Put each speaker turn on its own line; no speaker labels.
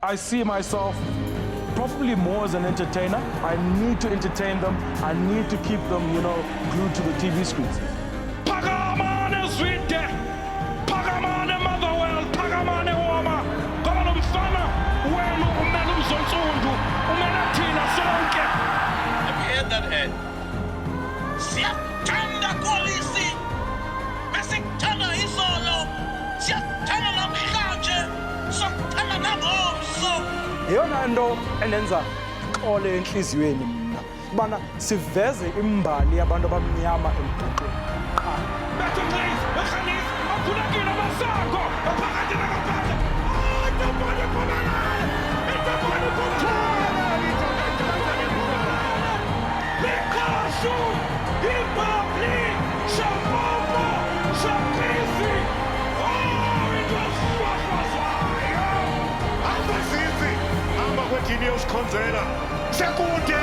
I see myself probably more as an entertainer. I need to entertain them. I need to keep them, glued to the TV screens.
Pagamane Zwide, Pagamane Motherwell, Pagamane Woma, Golem Fana, Wenu Umelum Zonsundu, Umelatina Sonke.
Have you heard that, Ed? Siyathanda Kolisi, Mesitana Isolo, Siyathanda Namhlanje, Sokuthanda Nangomso.
Yeyona nto endenza ixole enhliziyweni mna ubana siveze imbali yabantu abamnyama emgaqweni.
Better place, Khanis, aphulekile amasako, aphakathi nakaphandle. Intobani Phumelele, Intobani Phumelele, Intobani Phumelele. Likashu, Ipapli, Shapopo, Shapisi. Oh, it was swaswaswayo.
Hamba Zizi, hamba kwethini yosikhonzela. Sekude.